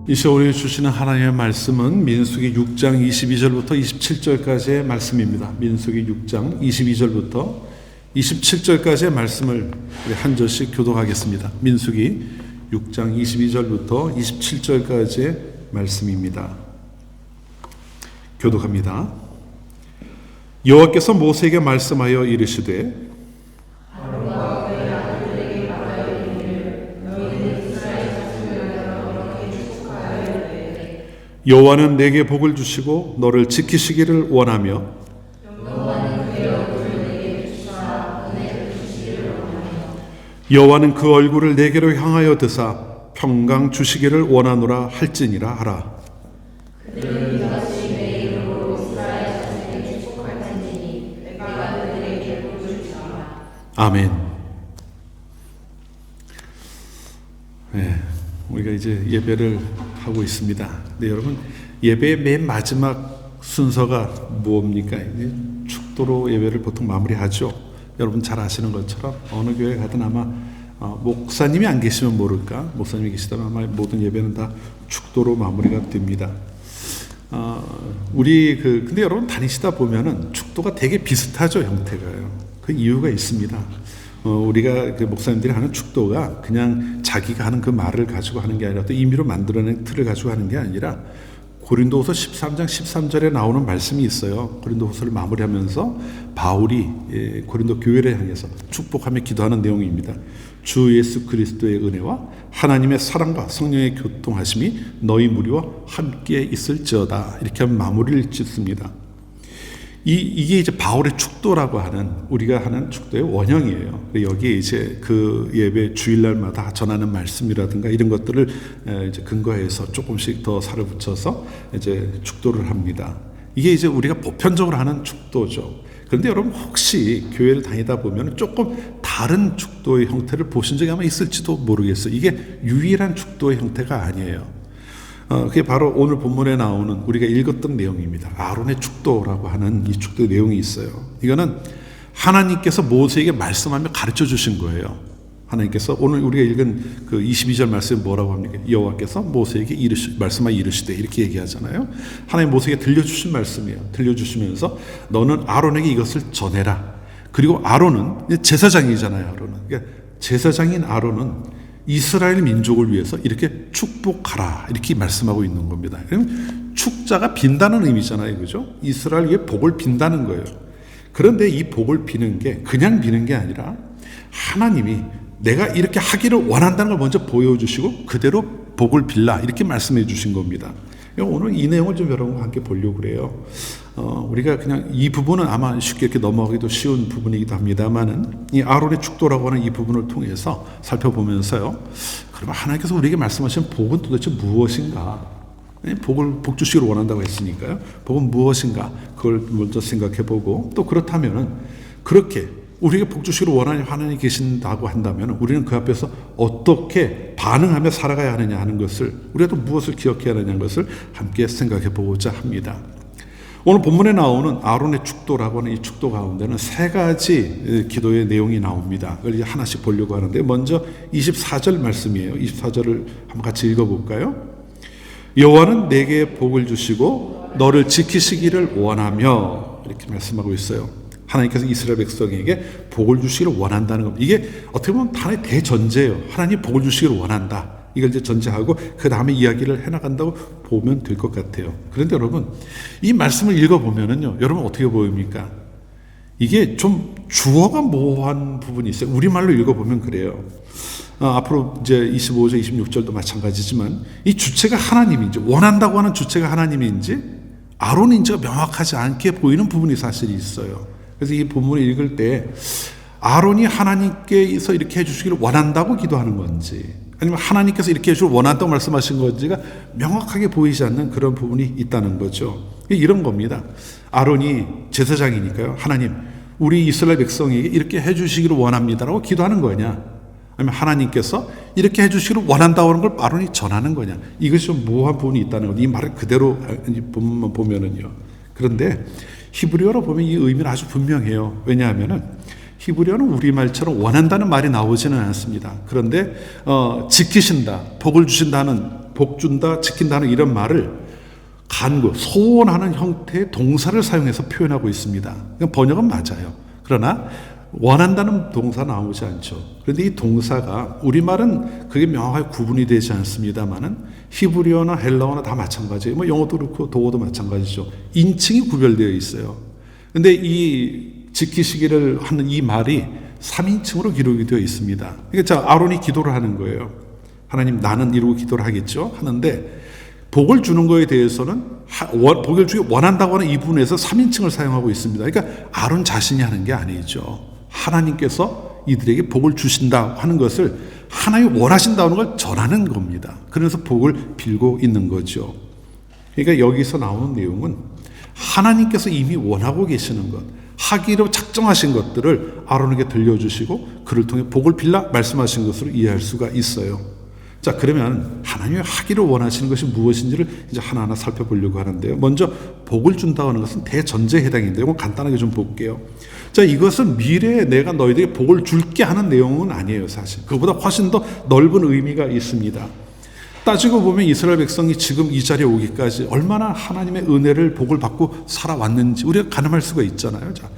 이 시간에 주시는 하나님의 말씀은 민수기 6장 22절부터 27절까지의 말씀입니다. 민수기 6장 22절부터 27절까지의 말씀을 한 절씩 교독하겠습니다. 민수기 6장 22절부터 27절까지의 말씀입니다. 교독합니다. 여호와께서 모세에게 말씀하여 이르시되 여호와는 내게 복을 주시고 너를 지키시기를 원하며 여호와는 그 얼굴을 내게로 향하여 드사 평강 주시기를 원하노라 할지니라 하라. 아멘. 네, 우리가 이제 예배를 하고 있습니다. 네, 여러분, 예배의 맨 마지막 순서가 뭡니까? 축도로 예배를 보통 마무리하죠. 여러분 잘 아시는 것처럼 어느 교회 가든 아마 목사님이 안 계시면 모를까? 목사님이 계시다면 아마 모든 예배는 다 축도로 마무리가 됩니다. 근데 여러분 다니시다 보면은 축도가 되게 비슷하죠, 형태가요. 그 이유가 있습니다. 우리가 그 목사님들이 하는 축도가 그냥 자기가 하는 그 말을 가지고 하는 게 아니라 또 임의로 만들어낸 틀을 가지고 하는 게 아니라 고린도후서 13장 13절에 나오는 말씀이 있어요. 고린도후서를 마무리하면서 바울이 고린도 교회를 향해서 축복하며 기도하는 내용입니다. 주 예수 그리스도의 은혜와 하나님의 사랑과 성령의 교통하심이 너희 무리와 함께 있을지어다. 이렇게 하면 마무리를 짓습니다. 이게 이제 바울의 축도라고 하는 우리가 하는 축도의 원형이에요. 여기에 이제 그 예배 주일날마다 전하는 말씀이라든가 이런 것들을 이제 근거해서 조금씩 더 살을 붙여서 이제 축도를 합니다. 이게 이제 우리가 보편적으로 하는 축도죠. 그런데 여러분 혹시 교회를 다니다 보면 조금 다른 축도의 형태를 보신 적이 아마 있을지도 모르겠어요. 이게 유일한 축도의 형태가 아니에요. 그게 바로 오늘 본문에 나오는 우리가 읽었던 내용입니다. 아론의 축도라고 하는 이 축도의 내용이 있어요. 이거는 하나님께서 모세에게 말씀하며 가르쳐 주신 거예요. 하나님께서 오늘 우리가 읽은 그 22절 말씀에 뭐라고 합니까? 여호와께서 모세에게 말씀하여 이르시되 이렇게 얘기하잖아요. 하나님 모세에게 들려주신 말씀이에요. 들려주시면서 너는 아론에게 이것을 전해라. 그리고 아론은 제사장이잖아요. 아론은. 그러니까 제사장인 아론은 이스라엘 민족을 위해서 이렇게 축복하라 이렇게 말씀하고 있는 겁니다. 그럼 축자가 빈다는 의미잖아요, 그죠? 이스라엘 위에 복을 빈다는 거예요. 그런데 이 복을 비는 게 그냥 비는 게 아니라 하나님이 내가 이렇게 하기를 원한다는 걸 먼저 보여주시고 그대로 복을 빌라 이렇게 말씀해 주신 겁니다. 오늘 이 내용을 좀 여러분과 함께 보려고 그래요. 우리가 그냥 이 부분은 아마 쉽게 이렇게 넘어가기도 쉬운 부분이기도 합니다만은 이 아론의 축도라고 하는 이 부분을 통해서 살펴보면서요. 그러면 하나님께서 우리에게 말씀하신 복은 도대체 무엇인가? 복 주시기를 원한다고 했으니까요. 복은 무엇인가? 그걸 먼저 생각해보고 또 그렇다면은 그렇게 우리에게 복 주시기를 원하는 하나님이 계신다고 한다면 우리는 그 앞에서 어떻게 반응하며 살아가야 하느냐 하는 것을 우리가 또 무엇을 기억해야 하느냐는 것을 함께 생각해 보고자 합니다. 오늘 본문에 나오는 아론의 축도라고 하는 이 축도 가운데는 세 가지 기도의 내용이 나옵니다. 그걸 이제 하나씩 보려고 하는데 먼저 24절 말씀이에요. 24절을 한번 같이 읽어볼까요? 여호와는 내게 복을 주시고 너를 지키시기를 원하며 이렇게 말씀하고 있어요. 하나님께서 이스라엘 백성에게 복을 주시기를 원한다는 겁니다. 이게 어떻게 보면 하나의 대전제예요. 하나님 복을 주시기를 원한다. 이걸 이제 전제하고 그 다음에 이야기를 해나간다고 보면 될 것 같아요. 그런데 여러분 이 말씀을 읽어보면은요, 여러분 어떻게 보입니까? 이게 좀 주어가 모호한 부분이 있어요. 우리말로 읽어보면 그래요. 앞으로 이제 25절, 26절도 마찬가지지만 이 주체가 하나님인지 원한다고 하는 주체가 하나님인지 아론인지가 명확하지 않게 보이는 부분이 사실 있어요. 그래서 이 본문을 읽을 때 아론이 하나님께서 이렇게 해주시기를 원한다고 기도하는 건지 아니면 하나님께서 이렇게 해주기를 원한다고 말씀하신 건지가 명확하게 보이지 않는 그런 부분이 있다는 거죠. 이런 겁니다. 아론이 제사장이니까요. 하나님, 우리 이스라엘 백성에게 이렇게 해주시기를 원합니다라고 기도하는 거냐, 아니면 하나님께서 이렇게 해주시기를 원한다고 하는 걸 아론이 전하는 거냐, 이것이 좀 모호한 부분이 있다는 거죠. 이 말을 그대로 본문만 보면은요. 그런데 히브리어로 보면 이 의미는 아주 분명해요. 왜냐하면은 히브리어는 우리말처럼 원한다는 말이 나오지는 않습니다. 그런데 지키신다, 복을 주신다는 복 준다, 지킨다는 이런 말을 간구, 소원하는 형태의 동사를 사용해서 표현하고 있습니다. 번역은 맞아요. 그러나 원한다는 동사 나오지 않죠. 그런데 이 동사가 우리말은 그게 명확하게 구분이 되지 않습니다만은 히브리어나 헬라어나 다 마찬가지예요. 뭐 영어도 그렇고 독어도 마찬가지죠. 인칭이 구별되어 있어요. 근데 이 지키시기를 하는 이 말이 3인칭으로 기록이 되어 있습니다. 그러니까 자, 아론이 기도를 하는 거예요. 하나님 나는 이러고 기도를 하겠죠. 하는데 복을 주는 거에 대해서는 복을 주기 원한다고 하는 이 부분에서 3인칭을 사용하고 있습니다. 그러니까 아론 자신이 하는 게 아니죠. 하나님께서 이들에게 복을 주신다 하는 것을 하나님이 원하신다는 걸 전하는 겁니다. 그래서 복을 빌고 있는 거죠. 그러니까 여기서 나오는 내용은 하나님께서 이미 원하고 계시는 것, 하기로 작정하신 것들을 아론에게 들려주시고 그를 통해 복을 빌라 말씀하신 것으로 이해할 수가 있어요. 자, 그러면 하나님이 하기를 원하시는 것이 무엇인지를 이제 하나하나 살펴보려고 하는데요. 먼저 복을 준다고 하는 것은 대전제에 해당인데요. 이건 간단하게 좀 볼게요. 자, 이것은 미래에 내가 너희들에게 복을 줄게 하는 내용은 아니에요, 사실. 그보다 훨씬 더 넓은 의미가 있습니다. 따지고 보면 이스라엘 백성이 지금 이 자리에 오기까지 얼마나 하나님의 은혜를 복을 받고 살아왔는지 우리가 가늠할 수가 있잖아요. 자,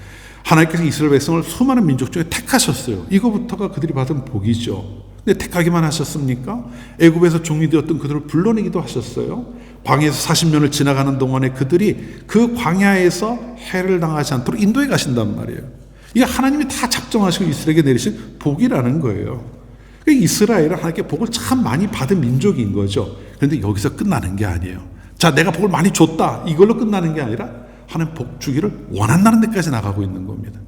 하나님께서 이스라엘 백성을 수많은 민족 중에 택하셨어요. 이거부터가 그들이 받은 복이죠. 근데 택하기만 하셨습니까? 애굽에서 종이 되었던 그들을 불러내기도 하셨어요. 광야에서 40년을 지나가는 동안에 그들이 그 광야에서 해를 당하지 않도록 인도해 가신단 말이에요. 이게 하나님이 다 작정하시고 이스라엘에게 내리신 복이라는 거예요. 이스라엘은 하나님께 복을 참 많이 받은 민족인 거죠. 그런데 여기서 끝나는 게 아니에요. 자, 내가 복을 많이 줬다, 이걸로 끝나는 게 아니라 하나님 복 주기를 원한다는 데까지 나가고 있는 겁니다.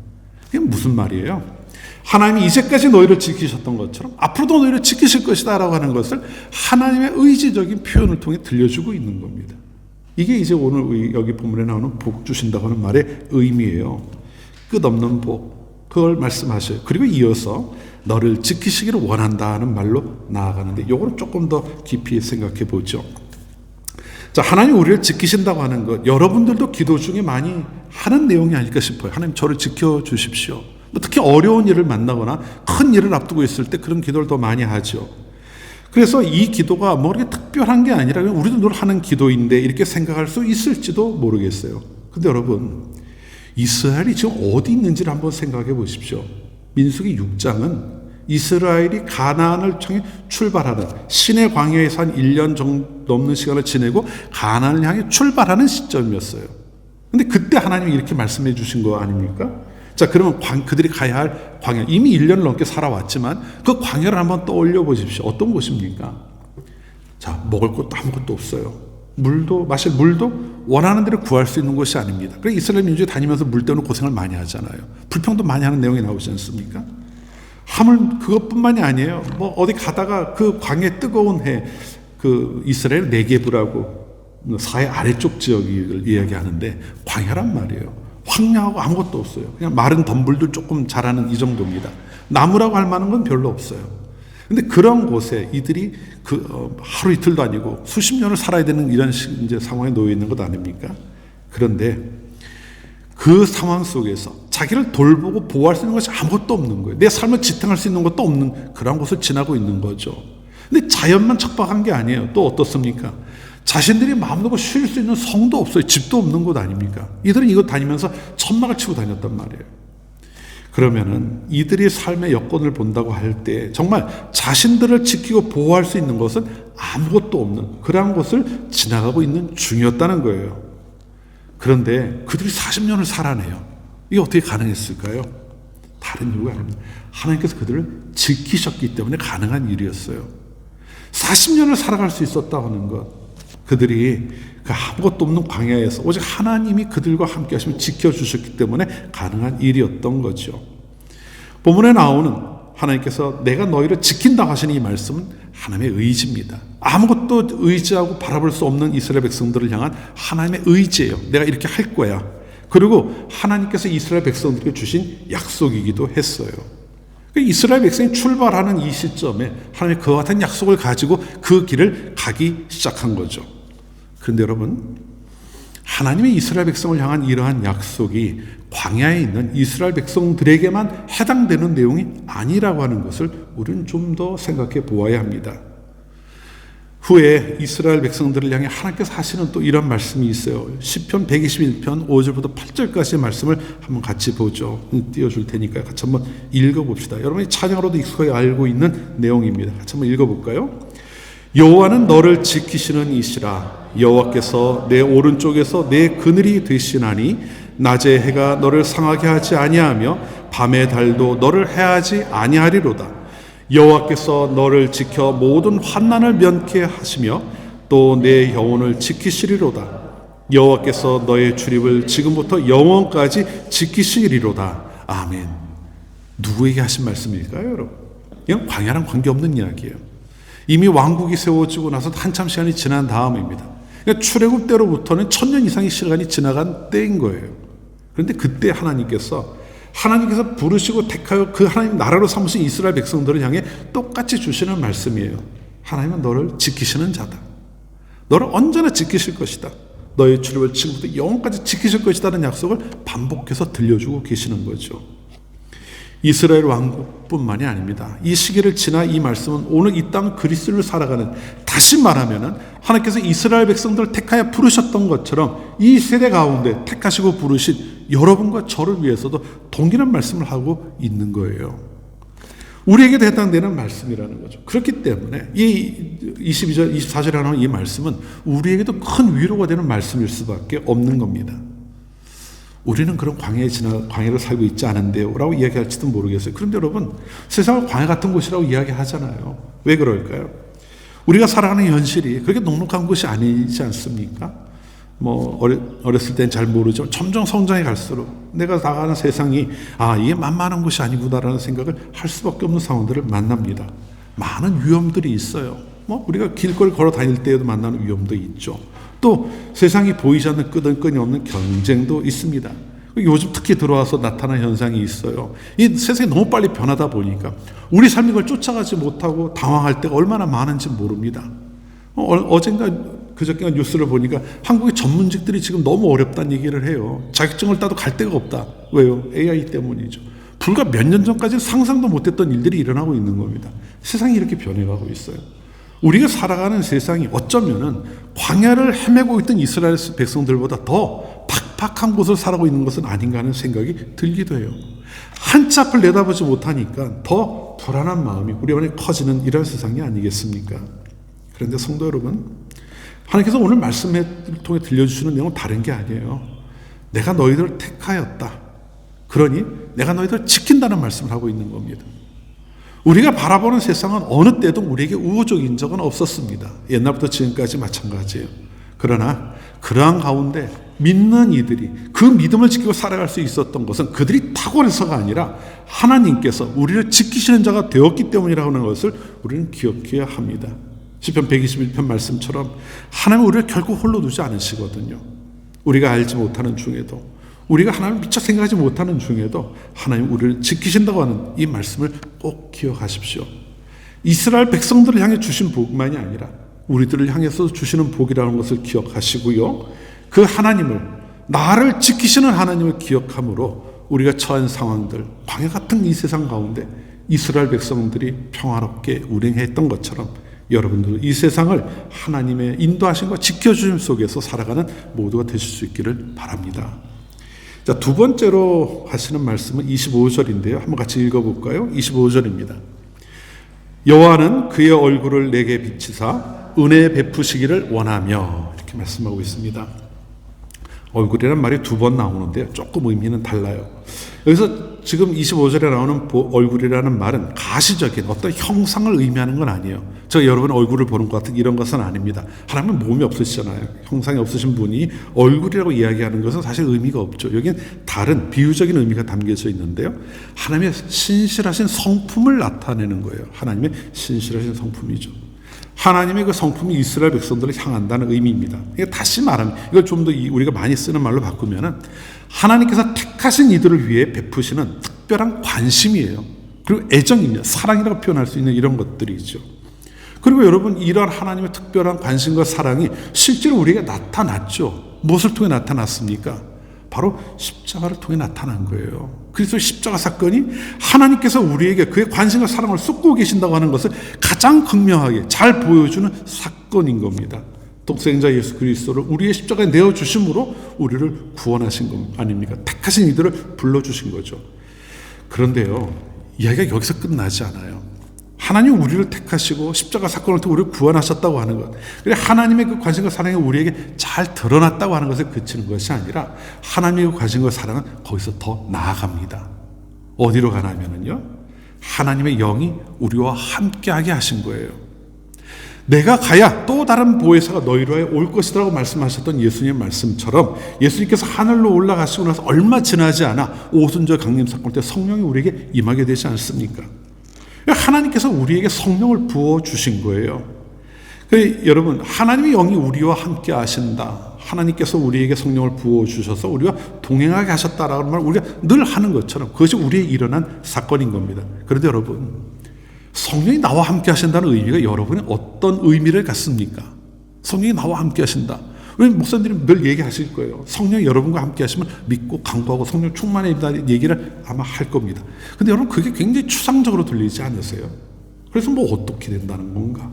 이게 무슨 말이에요? 하나님이 이제까지 너희를 지키셨던 것처럼 앞으로도 너희를 지키실 것이다 라고 하는 것을 하나님의 의지적인 표현을 통해 들려주고 있는 겁니다. 이게 이제 오늘 여기 본문에 나오는 복 주신다고 하는 말의 의미예요. 끝없는 복, 그걸 말씀하셔요. 그리고 이어서 너를 지키시기를 원한다는 말로 나아가는데 이거는 조금 더 깊이 생각해 보죠. 자, 하나님 우리를 지키신다고 하는 것, 여러분들도 기도 중에 많이 하는 내용이 아닐까 싶어요. 하나님 저를 지켜주십시오. 특히 어려운 일을 만나거나 큰 일을 앞두고 있을 때 그런 기도를 더 많이 하죠. 그래서 이 기도가 뭐 그렇게 특별한 게 아니라 우리도 늘 하는 기도인데 이렇게 생각할 수 있을지도 모르겠어요. 근데 여러분, 이스라엘이 지금 어디 있는지를 한번 생각해 보십시오. 민수기 6장은 이스라엘이 가나안을 향해 출발하는, 시내 광야에서 한 1년 정도 넘는 시간을 지내고 가나안을 향해 출발하는 시점이었어요. 근데 그때 하나님이 이렇게 말씀해 주신 거 아닙니까? 자, 그러면 그들이 가야 할 광야, 이미 1년을 넘게 살아왔지만 그 광야를 한번 떠올려 보십시오. 어떤 곳입니까? 자, 먹을 것도 아무것도 없어요. 마실 물도 원하는 대로 구할 수 있는 곳이 아닙니다. 그래서 이스라엘 민족이 다니면서 물 때문에 고생을 많이 하잖아요. 불평도 많이 하는 내용이 나오지 않습니까? 하물 그것뿐만이 아니에요. 뭐 어디 가다가 그 광야 뜨거운 그 이스라엘 네게브라고 사해 아래쪽 지역을 이야기하는데 광야란 말이에요. 황량하고 아무것도 없어요. 그냥 마른 덤불들 조금 자라는 이 정도입니다. 나무라고 할 만한 건 별로 없어요. 근데 그런 곳에 이들이 하루 이틀도 아니고 수십 년을 살아야 되는 이런 이제 상황에 놓여 있는 것 아닙니까? 그런데 그 상황 속에서 자기를 돌보고 보호할 수 있는 것이 아무것도 없는 거예요. 내 삶을 지탱할 수 있는 것도 없는 그런 곳을 지나고 있는 거죠. 근데 자연만 척박한 게 아니에요. 또 어떻습니까? 자신들이 마음 놓고 쉴 수 있는 성도 없어요. 집도 없는 곳 아닙니까? 이들은 이거 다니면서 천막을 치고 다녔단 말이에요. 그러면은 이들이 삶의 여건을 본다고 할 때 정말 자신들을 지키고 보호할 수 있는 것은 아무것도 없는 그러한 곳을 지나가고 있는 중이었다는 거예요. 그런데 그들이 40년을 살아내요. 이게 어떻게 가능했을까요? 다른 이유가 아닙니다. 하나님께서 그들을 지키셨기 때문에 가능한 일이었어요. 40년을 살아갈 수 있었다고 하는 것, 그들이 그 아무것도 없는 광야에서 오직 하나님이 그들과 함께 하시며 지켜주셨기 때문에 가능한 일이었던 거죠. 본문에 나오는 하나님께서 내가 너희를 지킨다 하시는 이 말씀은 하나님의 의지입니다. 아무것도 의지하고 바라볼 수 없는 이스라엘 백성들을 향한 하나님의 의지예요. 내가 이렇게 할 거야. 그리고 하나님께서 이스라엘 백성들에게 주신 약속이기도 했어요. 이스라엘 백성이 출발하는 이 시점에 하나님이 그와 같은 약속을 가지고 그 길을 가기 시작한 거죠. 그런데 여러분, 하나님의 이스라엘 백성을 향한 이러한 약속이 광야에 있는 이스라엘 백성들에게만 해당되는 내용이 아니라고 하는 것을 우리는 좀 더 생각해 보아야 합니다. 후에 이스라엘 백성들을 향해 하나님께서 하시는 또 이런 말씀이 있어요. 시편 121편 5절부터 8절까지의 말씀을 한번 같이 보죠. 띄워줄 테니까 같이 한번 읽어봅시다. 여러분이 찬양으로도 익숙하게 알고 있는 내용입니다. 같이 한번 읽어볼까요? 여호와는 너를 지키시는 이시라. 여호와께서 내 오른쪽에서 내 그늘이 되시나니 낮의 해가 너를 상하게 하지 아니하며 밤의 달도 너를 해하지 아니하리로다. 여호와께서 너를 지켜 모든 환난을 면케 하시며 또 내 영혼을 지키시리로다. 여호와께서 너의 출입을 지금부터 영원까지 지키시리로다. 아멘. 누구에게 하신 말씀일까요, 여러분? 이건 광야랑 관계없는 이야기예요. 이미 왕국이 세워지고 나서 한참 시간이 지난 다음입니다. 그러니까 출애굽 때로부터는 1000년 이상의 시간이 지나간 때인 거예요. 그런데 그때 하나님께서 부르시고 택하여 그 하나님 나라로 삼으신 이스라엘 백성들을 향해 똑같이 주시는 말씀이에요. 하나님은 너를 지키시는 자다. 너를 언제나 지키실 것이다. 너의 출입을 지금부터 영원까지 지키실 것이다는 약속을 반복해서 들려주고 계시는 거죠. 이스라엘 왕국뿐만이 아닙니다. 이 시기를 지나 이 말씀은 오늘 이 땅 그리스도를 살아가는, 다시 말하면은 하나님께서 이스라엘 백성들을 택하여 부르셨던 것처럼 이 세대 가운데 택하시고 부르신 여러분과 저를 위해서도 동일한 말씀을 하고 있는 거예요. 우리에게도 해당되는 말씀이라는 거죠. 그렇기 때문에 이 22절, 24절에 나오는 이 말씀은 우리에게도 큰 위로가 되는 말씀일 수밖에 없는 겁니다. 우리는 그런 광야를 살고 있지 않은데요 라고 이야기할지도 모르겠어요. 그런데 여러분, 세상을 광야 같은 곳이라고 이야기하잖아요. 왜 그럴까요? 우리가 살아가는 현실이 그렇게 녹록한 곳이 아니지 않습니까? 어렸을 땐 잘 모르죠. 점점 성장해 갈수록 내가 나가는 세상이 이게 만만한 곳이 아니구나라는 생각을 할 수밖에 없는 상황들을 만납니다. 많은 위험들이 있어요. 우리가 길거리 걸어 다닐 때에도 만나는 위험도 있죠. 또 세상이 보이지 않는 끄덕끄니 없는 경쟁도 있습니다. 요즘 특히 들어와서 나타난 현상이 있어요. 이 세상이 너무 빨리 변하다 보니까 우리 삶이 그걸 쫓아가지 못하고 당황할 때가 얼마나 많은지 모릅니다. 어젠가 그저께 뉴스를 보니까 한국의 전문직들이 지금 너무 어렵다는 얘기를 해요. 자격증을 따도 갈 데가 없다. 왜요? AI 때문이죠. 불과 몇 년 전까지는 상상도 못했던 일들이 일어나고 있는 겁니다. 세상이 이렇게 변해가고 있어요. 우리가 살아가는 세상이 어쩌면은 광야를 헤매고 있던 이스라엘 백성들보다 더 팍팍한 곳을 살아가고 있는 것은 아닌가 하는 생각이 들기도 해요. 한치 앞을 내다보지 못하니까 더 불안한 마음이 우리 안에 커지는 이런 세상이 아니겠습니까? 그런데 성도 여러분, 하나님께서 오늘 말씀을 통해 들려주시는 내용은 다른 게 아니에요. 내가 너희들을 택하였다. 그러니 내가 너희들을 지킨다는 말씀을 하고 있는 겁니다. 우리가 바라보는 세상은 어느 때도 우리에게 우호적인 적은 없었습니다. 옛날부터 지금까지 마찬가지예요. 그러나 그러한 가운데 믿는 이들이 그 믿음을 지키고 살아갈 수 있었던 것은 그들이 탁월해서가 아니라 하나님께서 우리를 지키시는 자가 되었기 때문이라고 하는 것을 우리는 기억해야 합니다. 시편 121편 말씀처럼 하나님은 우리를 결코 홀로 두지 않으시거든요. 우리가 알지 못하는 중에도, 우리가 하나님을 미처 생각하지 못하는 중에도 하나님 우리를 지키신다고 하는 이 말씀을 꼭 기억하십시오. 이스라엘 백성들을 향해 주신 복만이 아니라 우리들을 향해서 주시는 복이라는 것을 기억하시고요. 그 하나님을, 나를 지키시는 하나님을 기억함으로 우리가 처한 상황들, 광야 같은 이 세상 가운데 이스라엘 백성들이 평화롭게 운행했던 것처럼 여러분들 이 세상을 하나님의 인도하심과 지켜주심 속에서 살아가는 모두가 되실 수 있기를 바랍니다. 자, 두 번째로 하시는 말씀은 25절인데요. 한번 같이 읽어볼까요? 25절입니다. 여호와는 그의 얼굴을 내게 비치사 은혜 베푸시기를 원하며, 이렇게 말씀하고 있습니다. 얼굴이라는 말이 두 번 나오는데요. 조금 의미는 달라요. 여기서 지금 25절에 나오는 얼굴이라는 말은 가시적인 어떤 형상을 의미하는 건 아니에요. 제가 여러분의 얼굴을 보는 것 같은 이런 것은 아닙니다. 하나님은 몸이 없으시잖아요. 형상이 없으신 분이 얼굴이라고 이야기하는 것은 사실 의미가 없죠. 여기는 다른 비유적인 의미가 담겨져 있는데요. 하나님의 신실하신 성품을 나타내는 거예요. 하나님의 신실하신 성품이죠. 하나님의 그 성품이 이스라엘 백성들을 향한다는 의미입니다. 이게 다시 말하면, 이걸 좀 더 우리가 많이 쓰는 말로 바꾸면은 하나님께서 택하신 이들을 위해 베푸시는 특별한 관심이에요. 그리고 애정입니다. 사랑이라고 표현할 수 있는 이런 것들이죠. 그리고 여러분, 이런 하나님의 특별한 관심과 사랑이 실제로 우리에게 나타났죠. 무엇을 통해 나타났습니까? 바로 십자가를 통해 나타난 거예요. 그래서 십자가 사건이 하나님께서 우리에게 그의 관심과 사랑을 쏟고 계신다고 하는 것을 가장 극명하게 잘 보여주는 사건인 겁니다. 독생자 예수 그리스도를 우리의 십자가에 내어주심으로 우리를 구원하신 것 아닙니까? 택하신 이들을 불러주신 거죠. 그런데요, 이야기가 여기서 끝나지 않아요. 하나님 우리를 택하시고 십자가 사건을 통해 우리를 구원하셨다고 하는 것, 그래 하나님의 그 관심과 사랑이 우리에게 잘 드러났다고 하는 것에 그치는 것이 아니라 하나님의 그 관심과 사랑은 거기서 더 나아갑니다. 어디로 가냐면요, 하나님의 영이 우리와 함께하게 하신 거예요. 내가 가야 또 다른 보혜사가 너희로 하여 올 것이라고 말씀하셨던 예수님의 말씀처럼 예수님께서 하늘로 올라가시고 나서 얼마 지나지 않아 오순절 강림 사건 때 성령이 우리에게 임하게 되지 않습니까? 하나님께서 우리에게 성령을 부어주신 거예요. 여러분, 하나님의 영이 우리와 함께 하신다, 하나님께서 우리에게 성령을 부어주셔서 우리와 동행하게 하셨다라는 말을 우리가 늘 하는 것처럼 그것이 우리에 일어난 사건인 겁니다. 그런데 여러분, 성령이 나와 함께 하신다는 의미가 여러분이 어떤 의미를 갖습니까? 성령이 나와 함께 하신다, 우리 목사님들이 늘 얘기하실 거예요. 성령이 여러분과 함께 하시면 믿고 강구하고 성령 충만해야 된다는 얘기를 아마 할 겁니다. 근데 여러분, 그게 굉장히 추상적으로 들리지 않으세요? 그래서 뭐 어떻게 된다는 건가?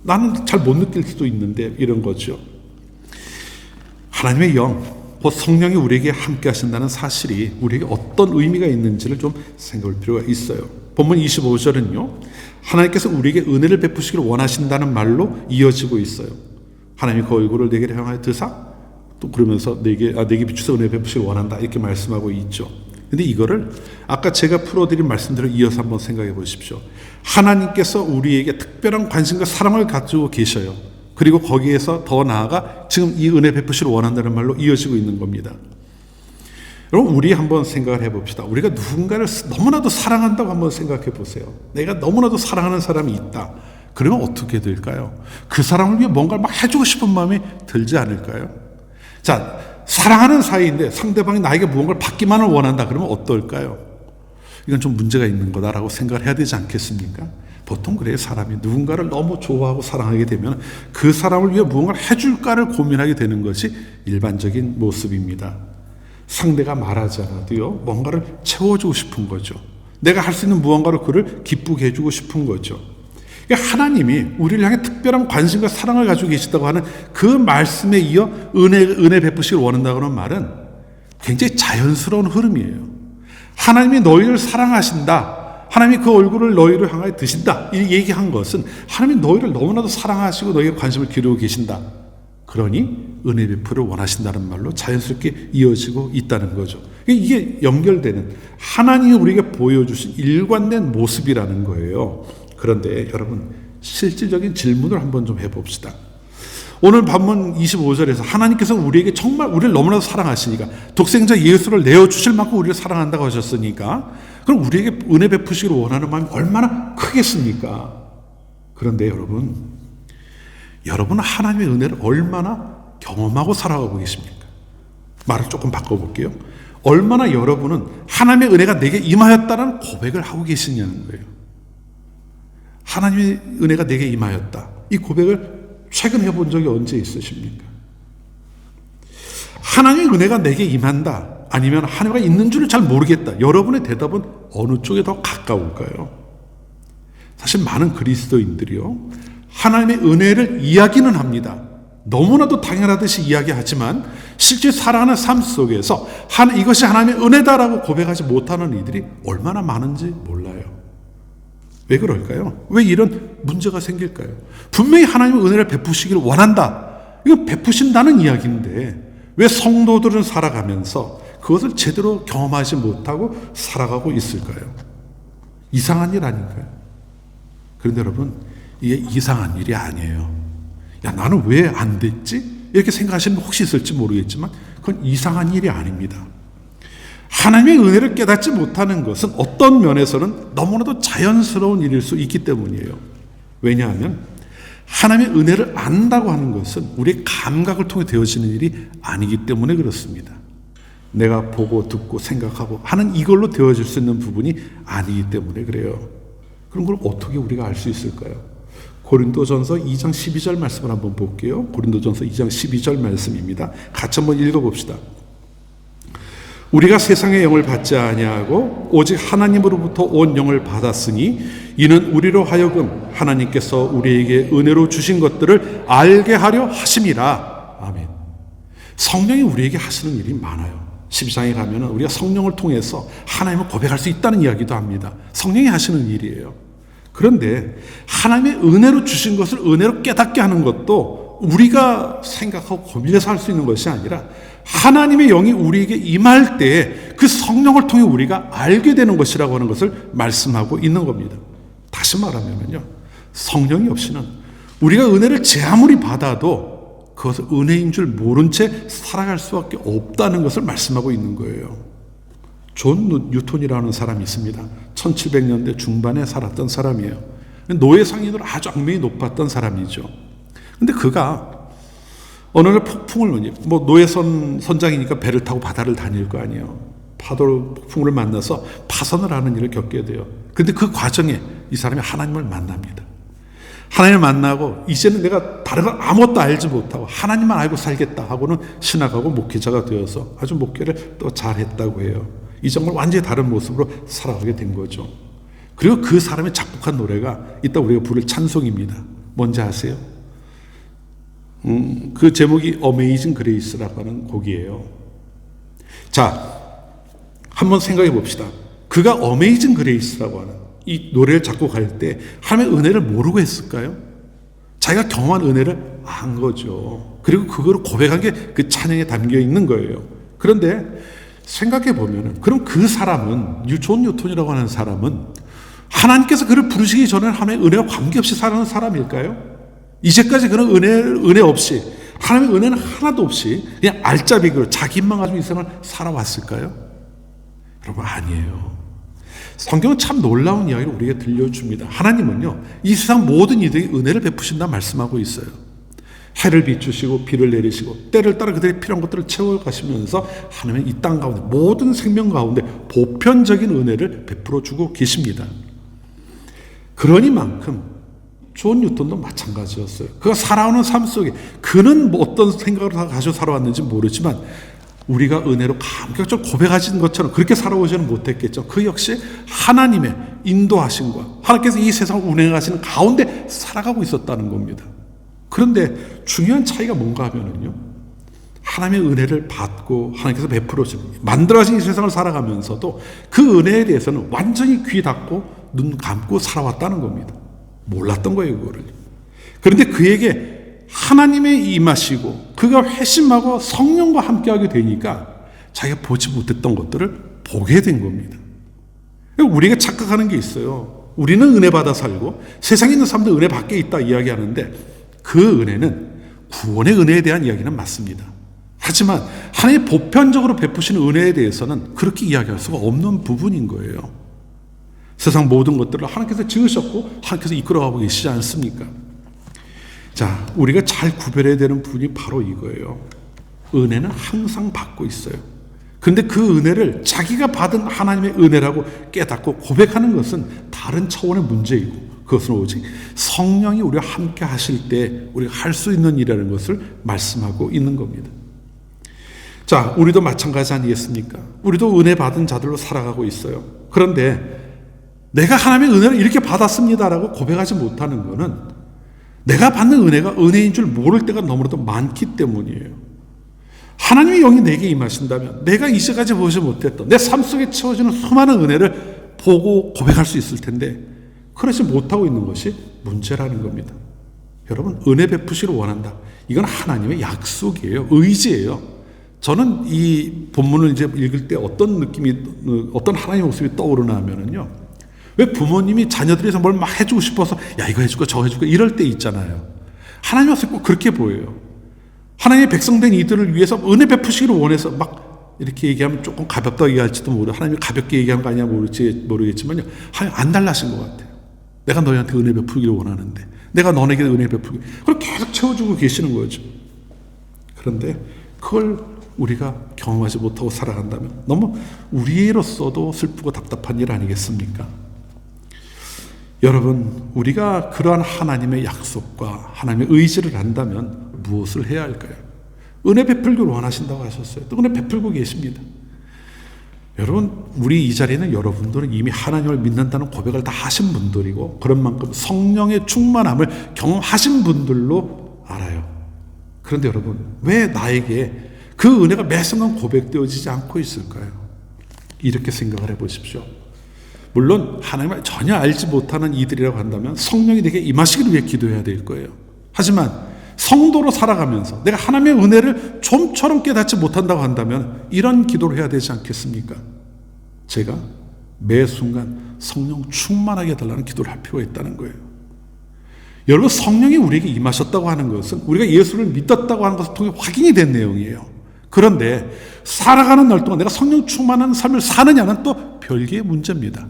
나는 잘 못 느낄 수도 있는데 이런 거죠. 하나님의 영, 곧 성령이 우리에게 함께 하신다는 사실이 우리에게 어떤 의미가 있는지를 좀 생각할 필요가 있어요. 본문 25절은요, 하나님께서 우리에게 은혜를 베푸시기를 원하신다는 말로 이어지고 있어요. 하나님이 그 얼굴을 내게 향하여 드사, 또 그러면서 내게 비추서 은혜 베푸시기를 원한다, 이렇게 말씀하고 있죠. 근데 이거를 아까 제가 풀어드린 말씀대로 이어서 한번 생각해 보십시오. 하나님께서 우리에게 특별한 관심과 사랑을 가지고 계셔요. 그리고 거기에서 더 나아가 지금 이 은혜 베푸시기를 원한다는 말로 이어지고 있는 겁니다. 여러분, 우리 한번 생각을 해봅시다. 우리가 누군가를 너무나도 사랑한다고 한번 생각해 보세요. 내가 너무나도 사랑하는 사람이 있다. 그러면 어떻게 될까요? 그 사람을 위해 뭔가를 막 해주고 싶은 마음이 들지 않을까요? 자, 사랑하는 사이인데 상대방이 나에게 무언가를 받기만을 원한다. 그러면 어떨까요? 이건 좀 문제가 있는 거다라고 생각을 해야 되지 않겠습니까? 보통 그래요. 사람이 누군가를 너무 좋아하고 사랑하게 되면 그 사람을 위해 무언가를 해줄까를 고민하게 되는 것이 일반적인 모습입니다. 상대가 말하지 않아도요, 뭔가를 채워주고 싶은 거죠. 내가 할 수 있는 무언가로 그를 기쁘게 해주고 싶은 거죠. 하나님이 우리를 향해 특별한 관심과 사랑을 가지고 계시다고 하는 그 말씀에 이어 은혜 베푸시기를 원한다고 하는 말은 굉장히 자연스러운 흐름이에요. 하나님이 너희를 사랑하신다, 하나님이 그 얼굴을 너희를 향하여 드신다, 이 얘기한 것은 하나님이 너희를 너무나도 사랑하시고 너희의 관심을 기울이고 계신다, 그러니 은혜 베풀을 원하신다는 말로 자연스럽게 이어지고 있다는 거죠. 이게 연결되는 하나님이 우리에게 보여주신 일관된 모습이라는 거예요. 그런데 여러분, 실질적인 질문을 한번 좀 해봅시다. 오늘 본문 25절에서 하나님께서 우리에게 정말 우리를 너무나도 사랑하시니까, 독생자 예수를 내어주실 만큼 우리를 사랑한다고 하셨으니까, 그럼 우리에게 은혜 베푸시기를 원하는 마음이 얼마나 크겠습니까? 그런데 여러분은 하나님의 은혜를 얼마나 경험하고 살아가고 계십니까? 말을 조금 바꿔볼게요. 얼마나 여러분은 하나님의 은혜가 내게 임하였다는 고백을 하고 계시냐는 거예요. 하나님의 은혜가 내게 임하였다, 이 고백을 최근 해본 적이 언제 있으십니까? 하나님의 은혜가 내게 임한다, 아니면 하나님과 있는 줄을 잘 모르겠다, 여러분의 대답은 어느 쪽에 더 가까울까요? 사실 많은 그리스도인들이요, 하나님의 은혜를 이야기는 합니다. 너무나도 당연하듯이 이야기하지만 실제 살아가는 삶 속에서 이것이 하나님의 은혜다라고 고백하지 못하는 이들이 얼마나 많은지 몰라요. 왜 그럴까요? 왜 이런 문제가 생길까요? 분명히 하나님의 은혜를 베푸시기를 원한다, 이거 베푸신다는 이야기인데 왜 성도들은 살아가면서 그것을 제대로 경험하지 못하고 살아가고 있을까요? 이상한 일 아닌가요? 그런데 여러분, 이게 이상한 일이 아니에요. 야, 나는 왜 안 됐지? 이렇게 생각하시는 분 혹시 있을지 모르겠지만 그건 이상한 일이 아닙니다. 하나님의 은혜를 깨닫지 못하는 것은 어떤 면에서는 너무나도 자연스러운 일일 수 있기 때문이에요. 왜냐하면 하나님의 은혜를 안다고 하는 것은 우리의 감각을 통해 되어지는 일이 아니기 때문에 그렇습니다. 내가 보고 듣고 생각하고 하는 이걸로 되어질 수 있는 부분이 아니기 때문에 그래요. 그럼 그걸 어떻게 우리가 알 수 있을까요? 고린도전서 2장 12절 말씀을 한번 볼게요. 고린도전서 2장 12절 말씀입니다. 같이 한번 읽어봅시다. 우리가 세상의 영을 받지 아니하고 오직 하나님으로부터 온 영을 받았으니 이는 우리로 하여금 하나님께서 우리에게 은혜로 주신 것들을 알게 하려 하심이라. 아멘. 성령이 우리에게 하시는 일이 많아요. 12장에 가면 우리가 성령을 통해서 하나님을 고백할 수 있다는 이야기도 합니다. 성령이 하시는 일이에요. 그런데 하나님의 은혜로 주신 것을 은혜로 깨닫게 하는 것도 우리가 생각하고 고민해서 할 수 있는 것이 아니라 하나님의 영이 우리에게 임할 때에 그 성령을 통해 우리가 알게 되는 것이라고 하는 것을 말씀하고 있는 겁니다. 다시 말하면요, 성령이 없이는 우리가 은혜를 제 아무리 받아도 그것을 은혜인 줄 모른 채 살아갈 수밖에 없다는 것을 말씀하고 있는 거예요. 존 뉴턴이라는 사람이 있습니다. 1700년대 중반에 살았던 사람이에요. 노예 상인으로 아주 악명이 높았던 사람이죠. 근데 그가 어느 날 폭풍을, 선장이니까 배를 타고 바다를 다닐 거 아니에요. 폭풍을 만나서 파선을 하는 일을 겪게 돼요. 근데 그 과정에 이 사람이 하나님을 만납니다. 하나님을 만나고 이제는 내가 다른 걸 아무것도 알지 못하고 하나님만 알고 살겠다 하고는 신학하고 목회자가 되어서 아주 목회를 또 잘했다고 해요. 이 정말 완전히 다른 모습으로 살아가게 된 거죠. 그리고 그 사람이 작곡한 노래가 이따 우리가 부를 찬송입니다. 뭔지 아세요? 그 제목이 어메이징 그레이스라고 하는 곡이에요. 자, 한번 생각해 봅시다. 그가 어메이징 그레이스라고 하는 이 노래를 작곡할 때 하나님의 은혜를 모르고 했을까요? 자기가 경험한 은혜를 안 거죠. 그리고 그거를 고백한 게 그 찬양에 담겨 있는 거예요. 그런데 생각해 보면은, 그럼 그 사람은, 존 뉴턴이라고 하는 사람은 하나님께서 그를 부르시기 전에 하나님의 은혜와 관계없이 살아가는 사람일까요? 이제까지 그런 은혜 없이, 하나님의 은혜는 하나도 없이 그냥 알짜배기로 자기 입만 가지고 이 세상을 살아왔을까요? 여러분, 아니에요. 성경은 참 놀라운 이야기를 우리에게 들려줍니다. 하나님은요, 이 세상 모든 이들에게 은혜를 베푸신다 말씀하고 있어요. 해를 비추시고 비를 내리시고 때를 따라 그들의 필요한 것들을 채워가시면서 하나님은 이 땅 가운데 모든 생명 가운데 보편적인 은혜를 베풀어 주고 계십니다. 그러니만큼 존 뉴턴도 마찬가지였어요. 그가 살아오는 삶 속에 그는 어떤 생각을 가지고 살아왔는지 모르지만 우리가 은혜로 감격적으로 고백하신 것처럼 그렇게 살아오지는 못했겠죠. 그 역시 하나님의 인도하심과 하나님께서 이 세상을 운행하시는 가운데 살아가고 있었다는 겁니다. 그런데 중요한 차이가 뭔가 하면은요, 하나님의 은혜를 받고 하나님께서 베풀어 주신 만들어진 이 세상을 살아가면서도 그 은혜에 대해서는 완전히 귀 닫고 눈 감고 살아왔다는 겁니다. 몰랐던 거예요, 그거를. 그런데 그에게 하나님의 임하시고 그가 회심하고 성령과 함께하게 되니까 자기가 보지 못했던 것들을 보게 된 겁니다. 우리가 착각하는 게 있어요. 우리는 은혜 받아 살고 세상에 있는 사람들 은혜 밖에 있다 이야기하는데 그 은혜는 구원의 은혜에 대한 이야기는 맞습니다. 하지만 하나님이 보편적으로 베푸시는 은혜에 대해서는 그렇게 이야기할 수가 없는 부분인 거예요. 세상 모든 것들을 하나님께서 지으셨고 하나님께서 이끌어가고 계시지 않습니까? 자, 우리가 잘 구별해야 되는 부분이 바로 이거예요. 은혜는 항상 받고 있어요. 근데 그 은혜를 자기가 받은 하나님의 은혜라고 깨닫고 고백하는 것은 다른 차원의 문제이고, 그것은 오직 성령이 우리와 함께 하실 때 우리가 할 수 있는 일이라는 것을 말씀하고 있는 겁니다. 자, 우리도 마찬가지 아니겠습니까? 우리도 은혜 받은 자들로 살아가고 있어요. 그런데 내가 하나님의 은혜를 이렇게 받았습니다라고 고백하지 못하는 것은 내가 받는 은혜가 은혜인 줄 모를 때가 너무나도 많기 때문이에요. 하나님의 영이 내게 임하신다면 내가 이제까지 보지 못했던 내 삶 속에 채워지는 수많은 은혜를 보고 고백할 수 있을 텐데 그러지 못하고 있는 것이 문제라는 겁니다. 여러분, 은혜 베푸시를 원한다. 이건 하나님의 약속이에요. 의지예요. 저는 이 본문을 이제 읽을 때 어떤 느낌이, 어떤 하나님의 모습이 떠오르나 하면은요, 왜 부모님이 자녀들에서 뭘 막 해주고 싶어서 야 이거 해줄까 저거 해줄까 이럴 때 있잖아요. 하나님의 모습이 꼭 그렇게 보여요. 하나님의 백성된 이들을 위해서 은혜 베푸시기를 원해서 막 이렇게 얘기하면 조금 가볍다고 얘기할지도 모르고 하나님이 가볍게 얘기한 거 아니냐 모르겠지만요, 하나님 안 달라신 것 같아요. 내가 너희한테 은혜 베푸기를 원하는데 내가 너네에게 은혜 베푸기, 그걸 계속 채워주고 계시는 거죠. 그런데 그걸 우리가 경험하지 못하고 살아간다면 너무 우리로서도 슬프고 답답한 일 아니겠습니까? 여러분, 우리가 그러한 하나님의 약속과 하나님의 의지를 안다면 무엇을 해야 할까요? 은혜 베풀기를 원하신다고 하셨어요. 또 은혜 베풀고 계십니다. 여러분, 우리 이 자리에 있는 여러분들은 이미 하나님을 믿는다는 고백을 다 하신 분들이고 그런 만큼 성령의 충만함을 경험하신 분들로 알아요. 그런데 여러분, 왜 나에게 그 은혜가 매 순간 고백되어지지 않고 있을까요? 이렇게 생각을 해보십시오. 물론 하나님을 전혀 알지 못하는 이들이라고 한다면 성령이 내게 임하시기를 위해 기도해야 될 거예요. 하지만 성도로 살아가면서 내가 하나님의 은혜를 좀처럼 깨닫지 못한다고 한다면 이런 기도를 해야 되지 않겠습니까? 제가 매 순간 성령 충만하게 해달라는 기도를 할 필요가 있다는 거예요. 여러분, 성령이 우리에게 임하셨다고 하는 것은 우리가 예수를 믿었다고 하는 것을 통해 확인이 된 내용이에요. 그런데 살아가는 날 동안 내가 성령 충만한 삶을 사느냐는 또 별개의 문제입니다.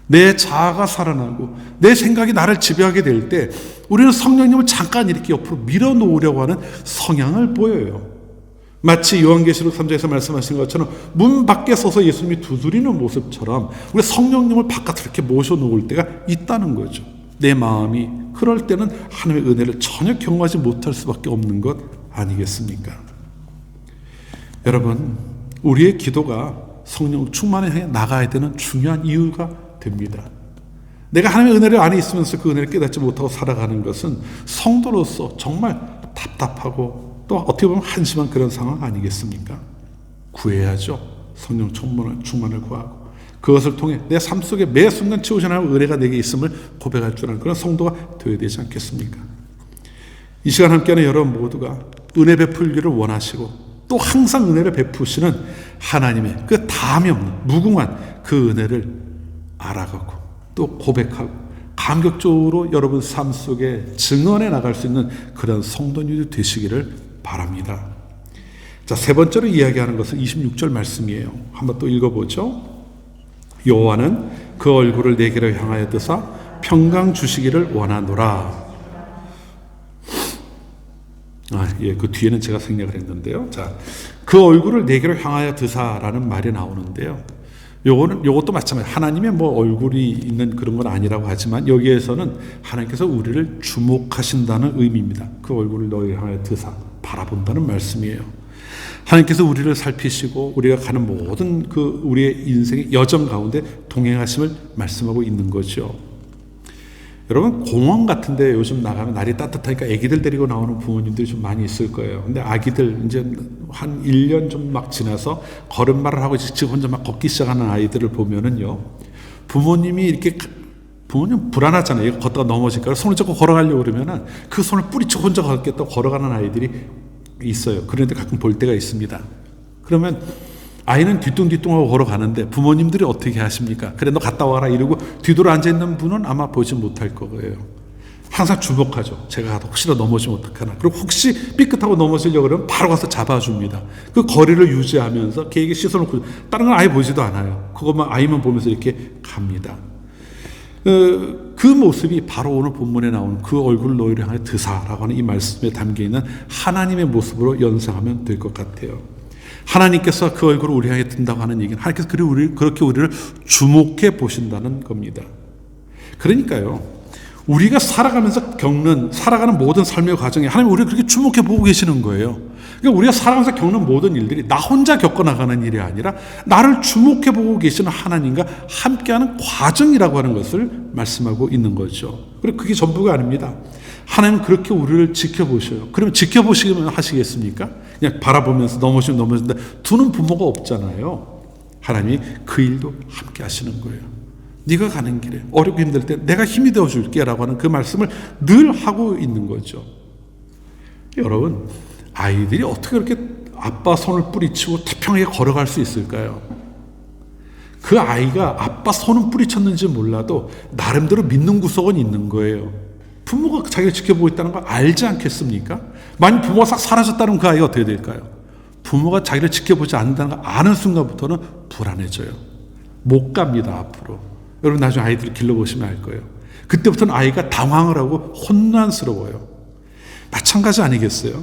내 자아가 살아나고 내 생각이 나를 지배하게 될 때 우리는 성령님을 잠깐 이렇게 옆으로 밀어놓으려고 하는 성향을 보여요. 마치 요한계시록 3장에서 말씀하신 것처럼 문 밖에 서서 예수님이 두드리는 모습처럼 우리 성령님을 바깥으로 이렇게 모셔놓을 때가 있다는 거죠. 내 마음이 그럴 때는 하나님의 은혜를 전혀 경험하지 못할 수밖에 없는 것 아니겠습니까? 여러분, 우리의 기도가 성령 충만에 향해 나가야 되는 중요한 이유가 됩니다. 내가 하나님의 은혜를 안에 있으면서 그 은혜를 깨닫지 못하고 살아가는 것은 성도로서 정말 답답하고 또 어떻게 보면 한심한 그런 상황 아니겠습니까? 구해야죠. 성령 충만을 구하고 그것을 통해 내 삶 속에 매 순간 채우시는 하나님의 은혜가 내게 있음을 고백할 줄 아는 그런 성도가 되어야 되지 않겠습니까? 이 시간 함께하는 여러분 모두가 은혜 베풀기를 원하시고 또 항상 은혜를 베푸시는 하나님의 그 다함이 없는 무궁한 그 은혜를 알아가고 또 고백하고 감격적으로 여러분 삶 속에 증언해 나갈 수 있는 그런 성도님이 되시기를 바랍니다. 자, 세 번째로 이야기하는 것은 26절 말씀이에요. 한번 또 읽어보죠. 여호와는 그 얼굴을 내게로 향하여 드사 평강 주시기를 원하노라. 그 뒤에는 제가 생략을 했는데요. 자, 그 얼굴을 내게로 향하여 드사라는 말이 나오는데요. 요것도 마찬가지예요. 하나님의 얼굴이 있는 그런 건 아니라고 하지만 여기에서는 하나님께서 우리를 주목하신다는 의미입니다. 그 얼굴을 너희를 향하여 드사 바라본다는 말씀이에요. 하나님께서 우리를 살피시고 우리가 가는 모든 그 우리의 인생의 여정 가운데 동행하심을 말씀하고 있는 거죠. 여러분, 공원 같은 데 요즘 나가면 날이 따뜻하니까 아기들 데리고 나오는 부모님들이 좀 많이 있을 거예요. 근데 아기들 이제 한 1년 좀 막 지나서 걸음마를 하고 지금 혼자 막 걷기 시작하는 아이들을 보면은요, 부모님 불안하잖아요. 걷다가 넘어질까 손을 잡고 걸어가려고 그러면은 그 손을 뿌리치고 혼자 걷겠다고 걸어가는 아이들이 있어요. 그런데 가끔 볼 때가 있습니다. 그러면 아이는 뒤뚱뒤뚱하고 걸어가는데 부모님들이 어떻게 하십니까? 그래, 너 갔다 와라 이러고 뒤돌아 앉아있는 분은 아마 보지 못할 거예요. 항상 주목하죠. 제가 가다 혹시나 넘어지면 어떡하나. 그리고 혹시 삐끗하고 넘어지려고 그러면 바로 가서 잡아줍니다. 그 거리를 유지하면서 걔에게 시선을 다른 건 아예 보지도 않아요. 그것만 아이만 보면서 이렇게 갑니다. 그 모습이 바로 오늘 본문에 나오는 그 얼굴 너희를 향해 드사라고 하는 이 말씀에 담겨있는 하나님의 모습으로 연상하면 될 것 같아요. 하나님께서 그 얼굴을 우리 향해 든다고 하는 얘기는 하나님께서 그렇게 우리를 주목해 보신다는 겁니다. 그러니까요, 우리가 살아가는 모든 삶의 과정에 하나님 우리를 그렇게 주목해 보고 계시는 거예요. 그러니까 우리가 살아가면서 겪는 모든 일들이 나 혼자 겪어나가는 일이 아니라 나를 주목해 보고 계시는 하나님과 함께하는 과정이라고 하는 것을 말씀하고 있는 거죠. 그리고 그게 전부가 아닙니다. 하나님은 그렇게 우리를 지켜보셔요. 그러면 지켜보시기만 하시겠습니까? 그냥 바라보면서 넘어진다 두는 부모가 없잖아요. 하나님이 그 일도 함께 하시는 거예요. 네가 가는 길에 어렵고 힘들 때 내가 힘이 되어줄게 라고 하는 그 말씀을 늘 하고 있는 거죠. 여러분, 아이들이 어떻게 그렇게 아빠 손을 뿌리치고 태평하게 걸어갈 수 있을까요? 그 아이가 아빠 손은 뿌리쳤는지 몰라도 나름대로 믿는 구석은 있는 거예요. 부모가 자기를 지켜보고 있다는 걸 알지 않겠습니까? 만약 부모가 싹 사라졌다면 그 아이가 어떻게 될까요? 부모가 자기를 지켜보지 않는다는 걸 아는 순간부터는 불안해져요. 못 갑니다, 앞으로. 여러분, 나중에 아이들을 길러보시면 알 거예요. 그때부터는 아이가 당황을 하고 혼란스러워요. 마찬가지 아니겠어요?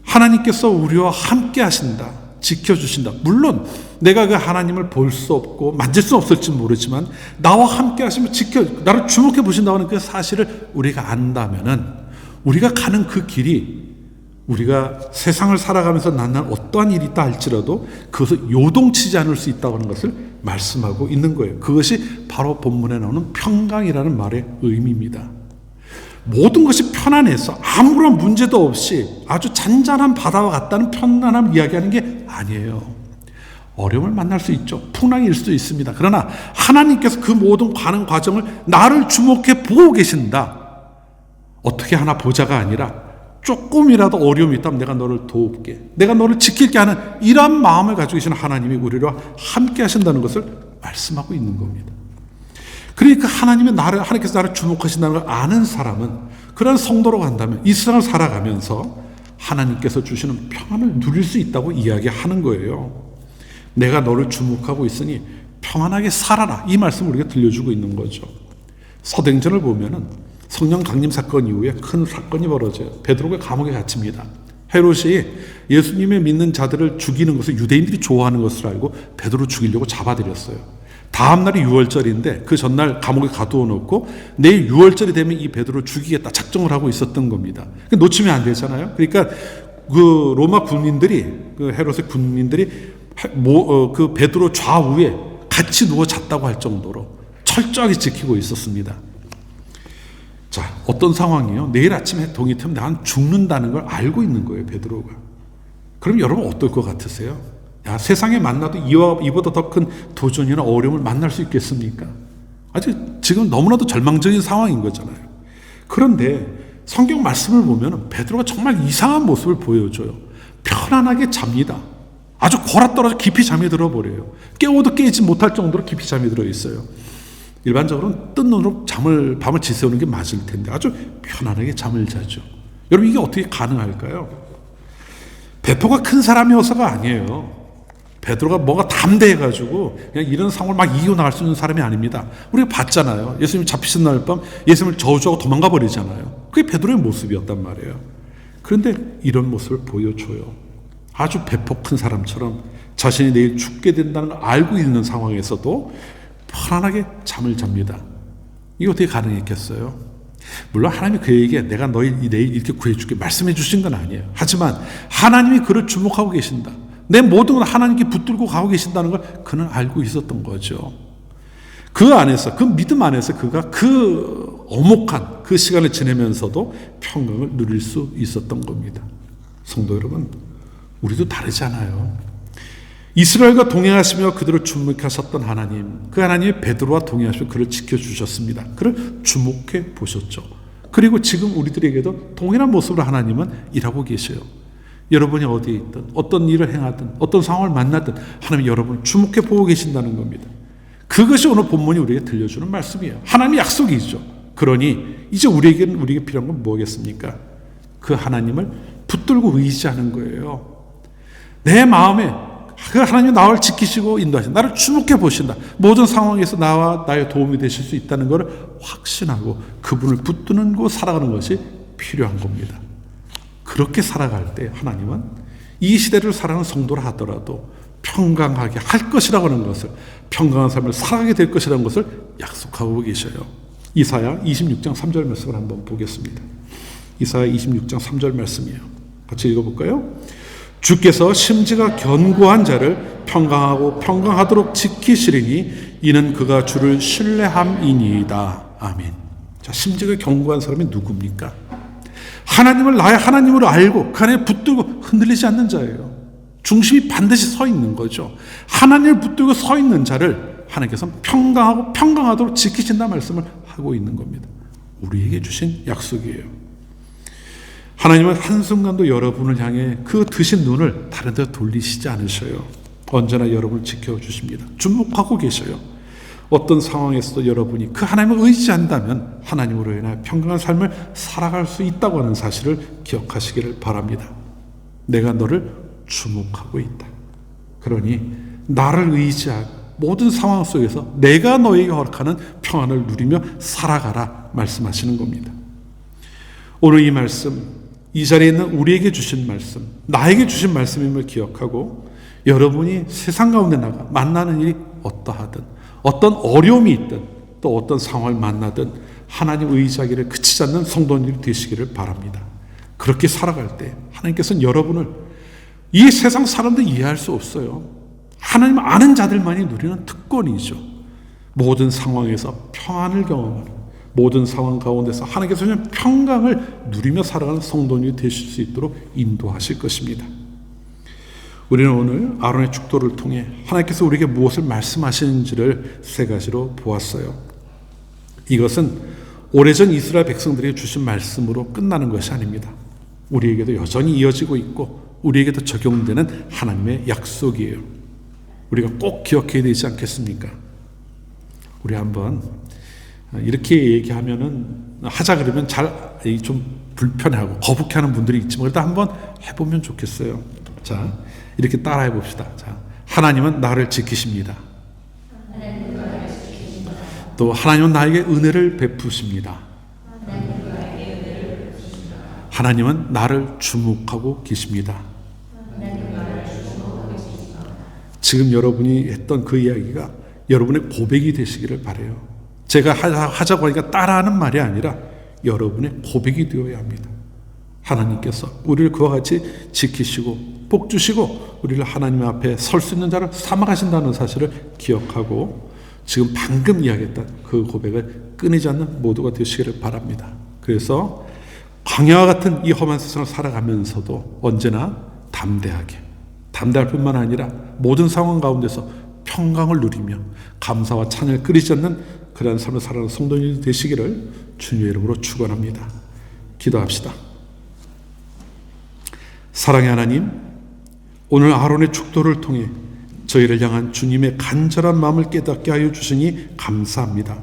하나님께서 우리와 함께 하신다, 지켜주신다. 물론 내가 그 하나님을 볼 수 없고 만질 수 없을지 모르지만 나와 함께 하시면 나를 주목해 보신다고 하는 그 사실을 우리가 안다면은 우리가 가는 그 길이 우리가 세상을 살아가면서 만난 어떠한 일이 있다 할지라도 그것을 요동치지 않을 수 있다고 하는 것을 말씀하고 있는 거예요. 그것이 바로 본문에 나오는 평강이라는 말의 의미입니다. 모든 것이 편안해서 아무런 문제도 없이 아주 잔잔한 바다와 같다는 편안함을 이야기하는 게 아니에요. 어려움을 만날 수 있죠. 풍랑일 수도 있습니다. 그러나 하나님께서 그 모든 가는 과정을 나를 주목해 보고 계신다. 어떻게 하나 보자가 아니라 조금이라도 어려움이 있다면 내가 너를 도울게, 내가 너를 지킬게 하는 이러한 마음을 가지고 계시는 하나님이 우리와 함께 하신다는 것을 말씀하고 있는 겁니다. 그러니까 하나님께서 나를 주목하신다는 걸 아는 사람은, 그런 성도로 간다면 이 세상을 살아가면서 하나님께서 주시는 평안을 누릴 수 있다고 이야기하는 거예요. 내가 너를 주목하고 있으니 평안하게 살아라, 이 말씀을 우리가 들려주고 있는 거죠. 사도행전을 보면은 성령 강림 사건 이후에 큰 사건이 벌어져요. 베드로가 감옥에 갇힙니다. 헤롯이 예수님의 믿는 자들을 죽이는 것을 유대인들이 좋아하는 것을 알고 베드로 죽이려고 잡아들였어요. 다음 날이 6월절인데 그 전날 감옥에 가두어 놓고 내일 6월절이 되면 이 베드로 죽이겠다 작정을 하고 있었던 겁니다. 놓치면 안 되잖아요. 그러니까 그 로마 군인들이, 그 헤롯의 군인들이 그 베드로 좌우에 같이 누워 잤다고 할 정도로 철저하게 지키고 있었습니다. 자, 어떤 상황이요? 내일 아침에 동이 트면 난 죽는다는 걸 알고 있는 거예요, 베드로가. 그럼 여러분 어떨 것 같으세요? 야, 세상에 만나도 이보다 더 큰 도전이나 어려움을 만날 수 있겠습니까? 아직 지금 너무나도 절망적인 상황인 거잖아요. 그런데 성경 말씀을 보면 베드로가 정말 이상한 모습을 보여줘요. 편안하게 잡니다. 아주 골아떨어져 깊이 잠이 들어버려요. 깨워도 깨지 못할 정도로 깊이 잠이 들어 있어요. 일반적으로는 뜬 눈으로 밤을 지새우는 게 맞을 텐데 아주 편안하게 잠을 자죠. 여러분, 이게 어떻게 가능할까요? 배포가 큰 사람이어서가 아니에요. 베드로가 뭐가 담대해가지고 그냥 이런 상황을 막 이기고 나갈 수 있는 사람이 아닙니다. 우리가 봤잖아요. 예수님 잡히신 날 밤 예수님을 저주하고 도망가 버리잖아요. 그게 베드로의 모습이었단 말이에요. 그런데 이런 모습을 보여줘요. 아주 배포 큰 사람처럼 자신이 내일 죽게 된다는 걸 알고 있는 상황에서도 편안하게 잠을 잡니다. 이게 어떻게 가능했겠어요? 물론 하나님이 그에게 내가 너희 내일 이렇게 구해줄게 말씀해 주신 건 아니에요. 하지만 하나님이 그를 주목하고 계신다, 내 모든 걸 하나님께 붙들고 가고 계신다는 걸 그는 알고 있었던 거죠. 그 안에서, 그 믿음 안에서 그가 그 엄혹한 그 시간을 지내면서도 평강을 누릴 수 있었던 겁니다. 성도 여러분, 우리도 다르잖아요. 이스라엘과 동행하시며 그들을 주목하셨던 하나님, 그 하나님이 베드로와 동행하시며 그를 지켜주셨습니다. 그를 주목해 보셨죠. 그리고 지금 우리들에게도 동일한 모습으로 하나님은 일하고 계셔요. 여러분이 어디에 있든 어떤 일을 행하든 어떤 상황을 만나든 하나님이 여러분을 주목해 보고 계신다는 겁니다. 그것이 오늘 본문이 우리에게 들려주는 말씀이에요. 하나님의 약속이죠. 그러니 이제 우리에게 필요한 건 뭐겠습니까? 그 하나님을 붙들고 의지하는 거예요. 내 마음에 그 하나님이 나를 지키시고 인도하신다, 나를 주목해 보신다, 모든 상황에서 나와 나의 도움이 되실 수 있다는 것을 확신하고 그분을 붙드는 살아가는 것이 필요한 겁니다. 그렇게 살아갈 때 하나님은 이 시대를 살아가는 성도라 하더라도 평강하게 할 것이라고 하는 것을, 평강한 삶을 살아가게 될 것이라는 것을 약속하고 계셔요. 이사야 26장 3절 말씀을 한번 보겠습니다. 이사야 26장 3절 말씀이에요. 같이 읽어볼까요? 주께서 심지가 견고한 자를 평강하고 평강하도록 지키시리니 이는 그가 주를 신뢰함이니이다. 아멘. 자, 심지가 견고한 사람이 누굽니까? 하나님을 나의 하나님으로 알고 그 안에 붙들고 흔들리지 않는 자예요. 중심이 반드시 서 있는 거죠. 하나님을 붙들고 서 있는 자를 하나님께서 평강하고 평강하도록 지키신다 말씀을 하고 있는 겁니다. 우리에게 주신 약속이에요. 하나님은 한순간도 여러분을 향해 그 드신 눈을 다른 데 돌리시지 않으셔요. 언제나 여러분을 지켜주십니다. 주목하고 계셔요. 어떤 상황에서도 여러분이 그 하나님을 의지한다면 하나님으로 인하여 평강한 삶을 살아갈 수 있다고 하는 사실을 기억하시기를 바랍니다. 내가 너를 주목하고 있다. 그러니 나를 의지하고 모든 상황 속에서 내가 너에게 허락하는 평안을 누리며 살아가라 말씀하시는 겁니다. 오늘 이 말씀, 이 자리에 있는 우리에게 주신 말씀, 나에게 주신 말씀임을 기억하고 여러분이 세상 가운데 나가 만나는 일이 어떠하든 어떤 어려움이 있든 또 어떤 상황을 만나든 하나님 의지하기를 그치지 않는 성도님이 되시기를 바랍니다. 그렇게 살아갈 때 하나님께서는 여러분을 이 세상 사람들 이해할 수 없어요. 하나님 아는 자들만이 누리는 특권이죠. 모든 상황에서 평안을 경험하는, 모든 상황 가운데서 하나님께서 그냥 평강을 누리며 살아가는 성도님이 되실 수 있도록 인도하실 것입니다. 우리는 오늘 아론의 축도를 통해 하나님께서 우리에게 무엇을 말씀하시는지를 세 가지로 보았어요. 이것은 오래전 이스라엘 백성들에게 주신 말씀으로 끝나는 것이 아닙니다. 우리에게도 여전히 이어지고 있고 우리에게도 적용되는 하나님의 약속이에요. 우리가 꼭 기억해야 되지 않겠습니까? 우리 한번 이렇게 얘기하면은 하자 그러면 좀 불편해하고 거북해하는 분들이 있지만 그래도 한번 해보면 좋겠어요. 자, 이렇게 따라해 봅시다. 자, 하나님은 나를 지키십니다. 또 하나님은 나에게 은혜를 베푸십니다. 하나님은 나를 주목하고 계십니다. 지금 여러분이 했던 그 이야기가 여러분의 고백이 되시기를 바라요. 제가 하자고 하니까 따라하는 말이 아니라 여러분의 고백이 되어야 합니다. 하나님께서 우리를 그와 같이 지키시고 복주시고 우리를 하나님 앞에 설 수 있는 자를 삼아가신다는 사실을 기억하고 지금 방금 이야기했던 그 고백을 끊이지 않는 모두가 되시기를 바랍니다. 그래서 광야와 같은 이 험한 세상을 살아가면서도 언제나 담대할 뿐만 아니라 모든 상황 가운데서 평강을 누리며 감사와 찬양을 끊이지 않는 그러한 삶을 살아가는 성도님이 되시기를 주님의 이름으로 축원합니다. 기도합시다. 사랑의 하나님, 오늘 아론의 축도를 통해 저희를 향한 주님의 간절한 마음을 깨닫게 하여 주시니 감사합니다.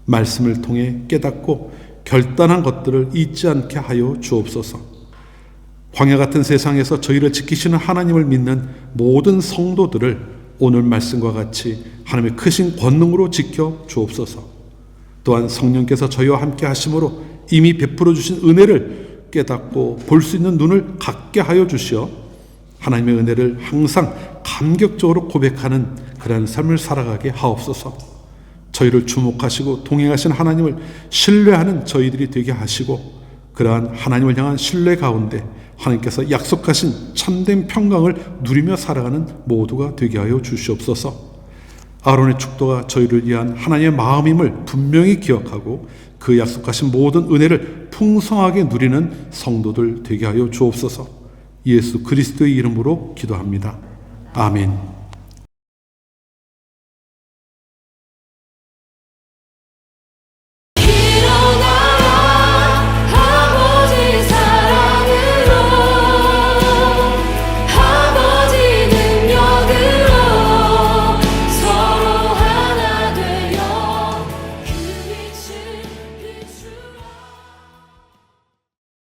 말씀을 통해 깨닫고 결단한 것들을 잊지 않게 하여 주옵소서. 광야 같은 세상에서 저희를 지키시는 하나님을 믿는 모든 성도들을 오늘 말씀과 같이 하나님의 크신 권능으로 지켜 주옵소서. 또한 성령께서 저희와 함께 하심으로 이미 베풀어 주신 은혜를 깨닫고 볼 수 있는 눈을 갖게 하여 주시어 하나님의 은혜를 항상 감격적으로 고백하는 그러한 삶을 살아가게 하옵소서. 저희를 주목하시고 동행하신 하나님을 신뢰하는 저희들이 되게 하시고 그러한 하나님을 향한 신뢰 가운데 하나님께서 약속하신 참된 평강을 누리며 살아가는 모두가 되게 하여 주시옵소서. 아론의 축도가 저희를 위한 하나님의 마음임을 분명히 기억하고 그 약속하신 모든 은혜를 풍성하게 누리는 성도들 되게 하여 주옵소서. 예수 그리스도의 이름으로 기도합니다. 아멘.